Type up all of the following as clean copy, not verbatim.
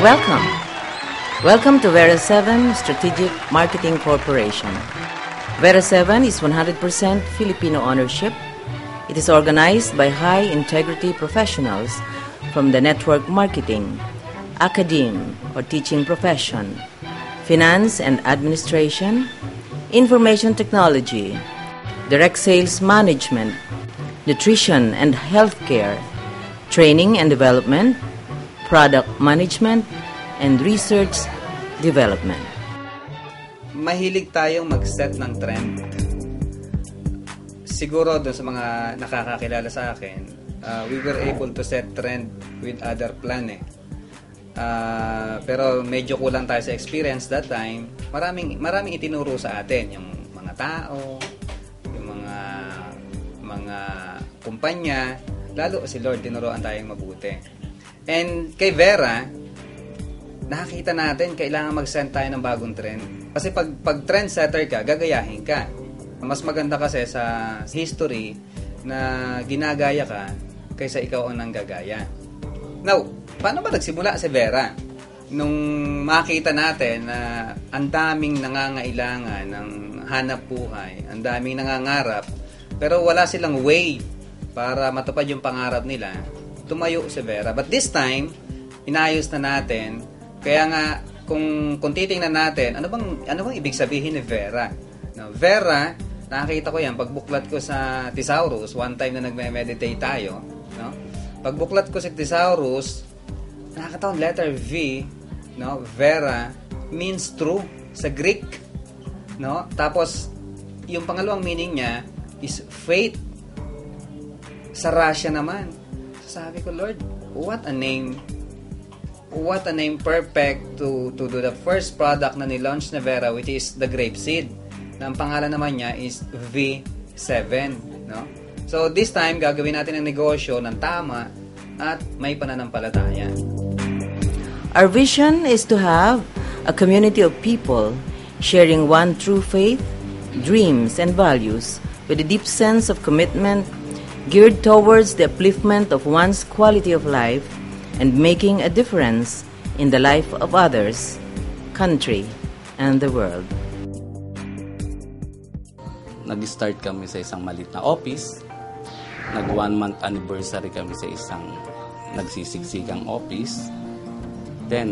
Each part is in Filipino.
Welcome. Welcome to Vera 7 Strategic Marketing Corporation. Vera 7 is 100% Filipino ownership. It is organized by high-integrity professionals from the network marketing, academe or teaching profession, finance and administration, information technology, direct sales management, nutrition and healthcare, training and development, product management, and research development. Mahilig tayong mag-set ng trend. Siguro doon sa mga nakakakilala sa akin, we were able to set trend with other plan eh. Pero medyo kulang tayo sa experience that time. Maraming itinuro sa atin, yung mga tao, yung mga kumpanya, lalo si Lord tinuruan tayong mabuti. And kay Vera, nakakita natin kailangan mag-set tayo ng bagong trend. Kasi pag trendsetter ka, gagayahin ka. Mas maganda kasi sa history na ginagaya ka kaysa ikaw ang nanggagaya. Now, paano ba nagsimula si Vera? Nung makita natin na ang daming nangangailangan ng hanap buhay, ang daming nangangarap, pero wala silang way para matupad yung pangarap nila, tumayo si Vera. But this time, inayos na natin. Kaya nga, kung titingnan natin, ano bang ibig sabihin ni Vera? No, Vera, nakakita ko yan, pagbuklat ko sa Thesaurus, one time na nagme-meditate tayo, no? Pagbuklat ko sa Thesaurus, nakakataon, letter V, no? Vera means true sa Greek, no? Tapos, yung pangalawang meaning niya is faith. Sa Russia naman. Sabi ko, Lord, what a name. What a name perfect to do the first product na ni-launch na Vera, which is the grapeseed. Na ang pangalan naman niya is V7, no? So this time gagawin natin ang negosyo ng tama at may pananampalataya. Our vision is to have a community of people sharing one true faith, dreams and values with a deep sense of commitment geared towards the upliftment of one's quality of life and making a difference in the life of others, country, and the world. Nag-start kami sa isang maliit na office. Nag 1 month anniversary kami sa isang nagsisiksikang office. Then,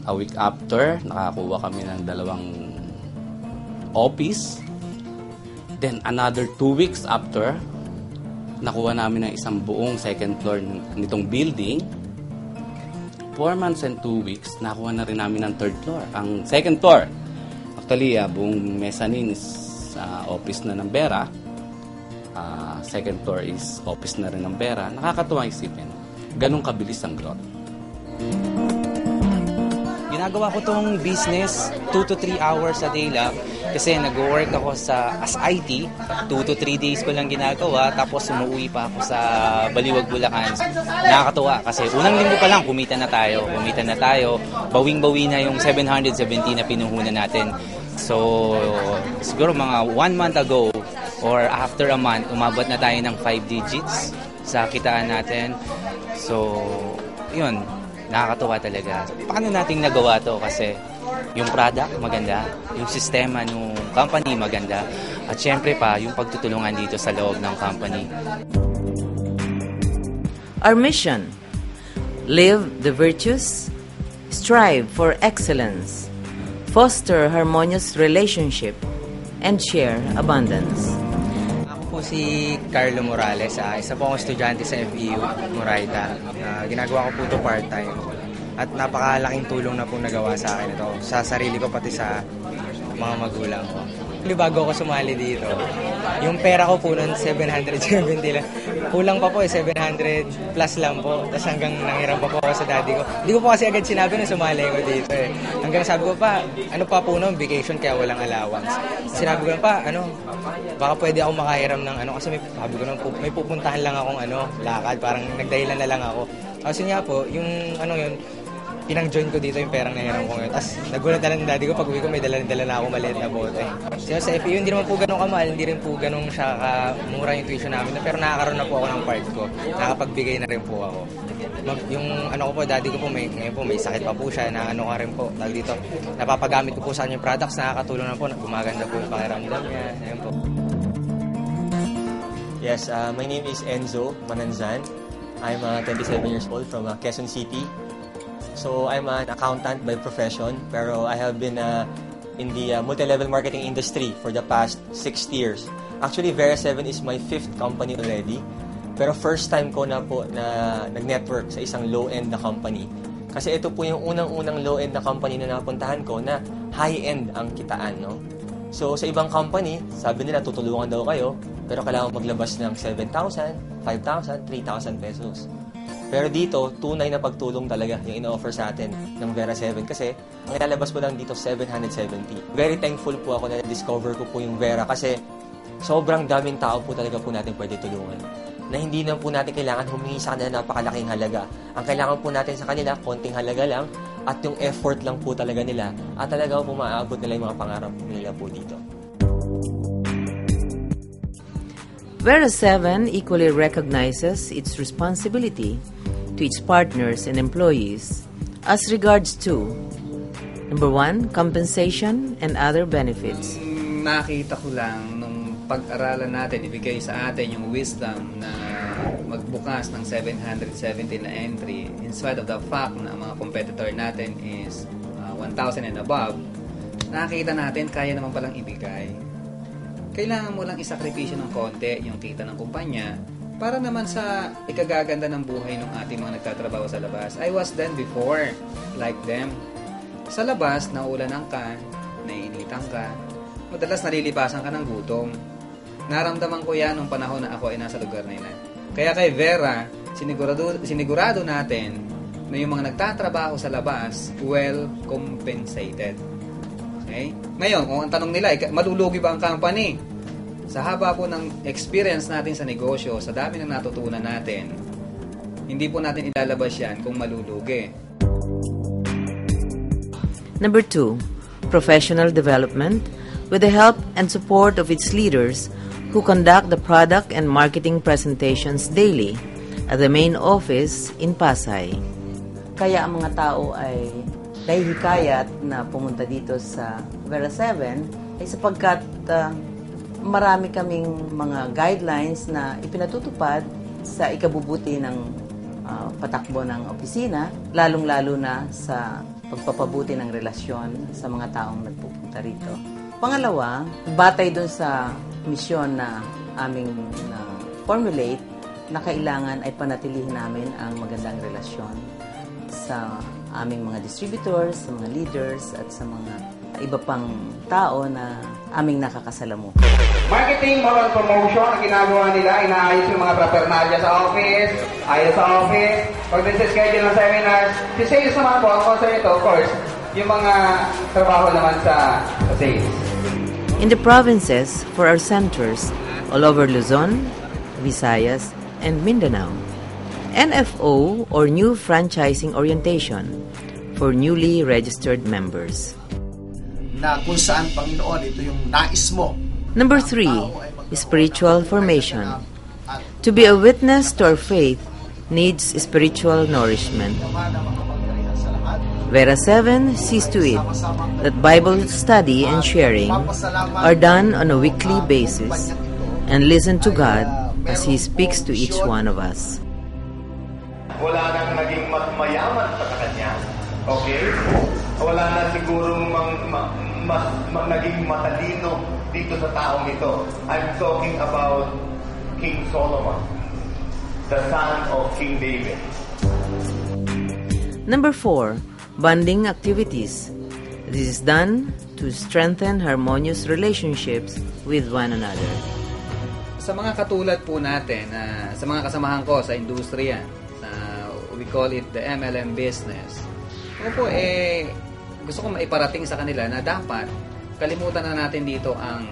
a week after, nakakuha kami ng 2 office. Then, another 2 weeks after, nakuha namin ng isang buong second floor nitong building. 4 months and 2 weeks, nakuha na rin namin ng third floor. Ang second floor, actually, buong mezzanine is office na ng Vera. Second floor is office na rin ng Vera. Nakakatuwa isipin. Ganun kabilis ang growth. Ginagawa ko tong business 2 to 3 hours a day lang kasi nag-work ako as IT. 2 to 3 days ko lang ginagawa tapos umuwi pa ako sa Baliwag, Bulacan. Nakakatuwa kasi unang linggo pa lang kumita na tayo. Bawing-bawi na yung 770 na pinuhunan natin. So, siguro mga 1 month ago or after a month, umabot na tayo ng 5 digits sa kitaan natin. So, yun, nakakatuwa talaga. Paano nating nagawa to? Kasi yung product maganda, yung sistema ng company maganda, at syempre pa, yung pagtutulungan dito sa loob ng company. Our mission: live the virtues, strive for excellence, foster harmonious relationship, and share abundance. Ako po si Carlo Morales. Isa po akong estudyante sa FEU Moraita. Ginagawa ko po ito part-time. At napakalaking tulong na po nagawa sa akin ito. Sa sarili ko pati sa mga magulang ko. Bago ako sumali dito, yung pera ko po noon 770 lang. Kulang pa po 700 plus lang po. Tapos hanggang nanghiram pa po ako sa daddy ko. Hindi ko po kasi agad sinabi na sumali ko dito eh. Hanggang sabi ko pa, ano pa po noon, vacation kaya walang allowance. Sinabi ko pa, baka pwede ako makahiram ng kasi sabi ko may pupuntahan lang akong lakad, parang nagdahilan na lang ako. Kasi nga po, yung pinang-join ko dito yung perang nahiram ko ngayon. Tapos nagulat na lang ng daddy ko pag uwi ko may dala na ako maliit na bote. So sa FEU hindi naman po ganun kamahal, hindi rin po ganun siya kamura yung tuition namin. Pero nakakaroon na po ako ng part ko. Nakapagbigay na rin po ako. Yung ano ko po, daddy ko po, ngayon po may sakit pa po siya na ano ka rin po. Tag dito, napapagamit ko po sa kanya yung products, nakakatulong na po, gumaganda po yung pakiramdam niya. Ayun po. Yes, my name is Enzo Mananzan. I'm 27 years old from Quezon City. So I'm an accountant by profession, pero I have been in the multi-level marketing industry for the past 6 years. Actually, Vera 7 is my 5th company already. Pero first time ko na po na nag-network sa isang low-end na company. Kasi ito po yung unang-unang low-end na company na napuntahan ko na high-end ang kitaan, no? So sa ibang company, sabi nila tutulungan daw kayo, pero kailangan maglabas ng 7,000, 5,000, 3,000 pesos. Pero dito, tunay na pagtulong talaga yung ino-offer sa atin ng Vera 7 kasi ang ilalabas mo lang dito 770. Very thankful po ako na discover ko po yung Vera kasi sobrang daming tao po talaga po natin pwede tulungan. Na hindi na po natin kailangan humingi sa kanila napakalaking halaga. Ang kailangan po natin sa kanila, konting halaga lang at yung effort lang po talaga nila at talaga po maaabot nila yung mga pangarap nila po dito. Vera 7 equally recognizes its responsibility to its partners and employees as regards to number 1, compensation and other benefits. Nakita ko lang nung pag-aralan natin, ibigay sa atin yung wisdom na magbukas ng 770 na entry in spite of the fact na mga competitor natin is 1,000 and above, nakita natin kaya naman palang ibigay. Kailangan mo lang isakripisyo ng konti yung kita ng kumpanya para naman sa ikagaganda ng buhay ng ating mga nagtatrabaho sa labas. I was then before, like them. Sa labas, naulanan ka, naiinitan ka, madalas nalilipasan ka ng gutom. Naramdaman ko yan nung panahon na ako ay nasa lugar na yun. Kaya kay Vera, sinigurado natin na yung mga nagtatrabaho sa labas, well compensated. Okay? Ngayon, kung ang tanong nila, malulugi ba ang company? Sa haba po ng experience natin sa negosyo, sa dami ng natutunan natin, hindi po natin ilalabas yan kung malulugi. Number 2, professional development with the help and support of its leaders who conduct the product and marketing presentations daily at the main office in Pasay. Kaya ang mga tao ay nahihikayat na pumunta dito sa Vera 7 ay sapagkat marami kaming mga guidelines na ipinatutupad sa ikabubuti ng patakbo ng opisina, lalong-lalo na sa pagpapabuti ng relasyon sa mga taong nagpupunta rito. Pangalawa, batay dun sa misyon na aming formulate na kailangan ay panatilihin namin ang magandang relasyon sa aming mga distributors, sa mga leaders, at sa mga iba pang tao na aming nakakasalamu. Marketing, moral promotion, ang ginagawa nila, inaayos yung mga paraphernalia sa office, ayos sa office, pag nasa-schedule ng seminars, si sales naman po, ang concern ito, of course, yung mga trabaho naman sa sales. In the provinces, for our centers all over Luzon, Visayas, and Mindanao, NFO or New Franchising Orientation for newly registered members. Na kung saan, Panginoon, ito yung nais mo. Number 3, spiritual formation. To be a witness to our faith needs spiritual nourishment. Vera 7 sees to it that Bible study and sharing are done on a weekly basis and listen to God as He speaks to each one of us. Wala nang naging mas mayaman sa kanya. Okay? Wala na sigurong naging matalino dito sa taong ito. I'm talking about King Solomon, the son of King David. Number 4, bonding activities. This is done to strengthen harmonious relationships with one another. Sa mga katulad po natin, sa mga kasamahan ko sa industriya, we call it the MLM business. Ako po, gusto ko maiparating sa kanila na dapat kalimutan na natin dito ang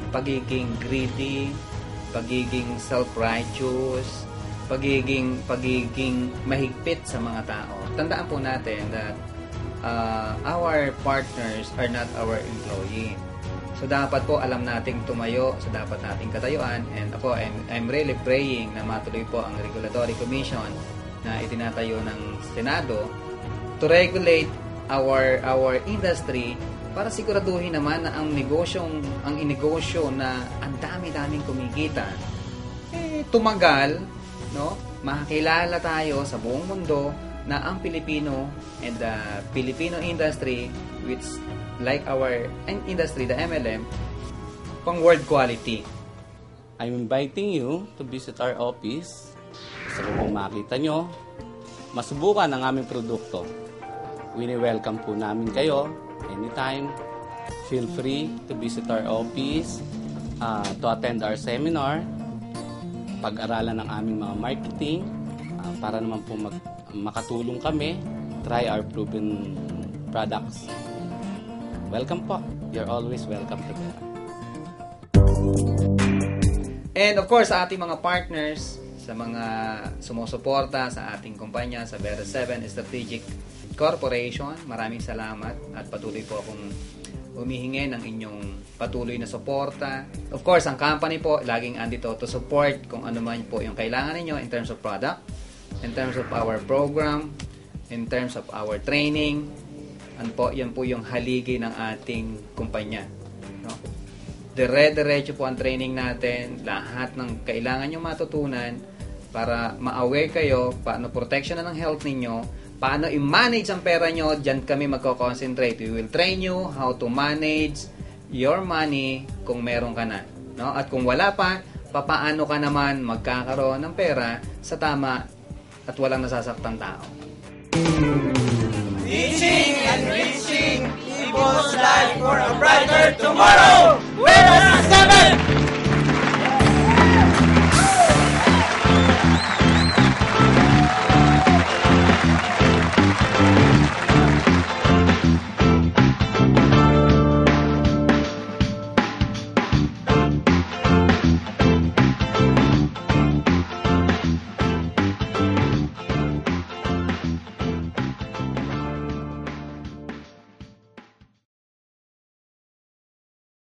pagiging greedy, pagiging self-righteous, pagiging mahigpit sa mga tao. Tandaan po natin that our partners are not our employee. So dapat po alam nating tumayo sa dapat nating katayuan, and ako I'm really praying na matuloy po ang Regulatory Commission na itinatayo ng Senado to regulate our industry para siguraduhin naman na ang inegosyo na ang dami-daming kumikita tumagal, no? Makakilala tayo sa buong mundo na ang Pilipino and the Filipino industry, which like our industry, the MLM, pang world quality. I'm inviting you to visit our office. Gusto ko pong makita nyo, masubukan ang aming produkto. Wini-welcome po namin kayo anytime. Feel free to visit our office, to attend our seminar, pag-aralan ng aming mga marketing, para naman po makatulong kami, try our proven products. Welcome po. You're always welcome to there. And of course, sa ating mga partners, sa mga sumusuporta sa ating kumpanya, sa Vera 7 Strategic Corporation, maraming salamat at patuloy po akong humihingi ng inyong patuloy na suporta. Of course, ang company po, laging andito to support kung ano man po yung kailangan ninyo in terms of product, in terms of our program, in terms of our training. Yan po yung haligi ng ating kumpanya. No? Dire-diretso po ang training natin, lahat ng kailangan nyo matutunan para ma-aware kayo, paano protection ng health ninyo, paano i-manage ang pera nyo, dyan kami magko-concentrate. We will train you how to manage your money kung meron ka na. No? At kung wala pa, papaano ka naman magkakaroon ng pera sa tama at walang nasasaktang tao. Teaching and reaching people's life for a brighter tomorrow. Vera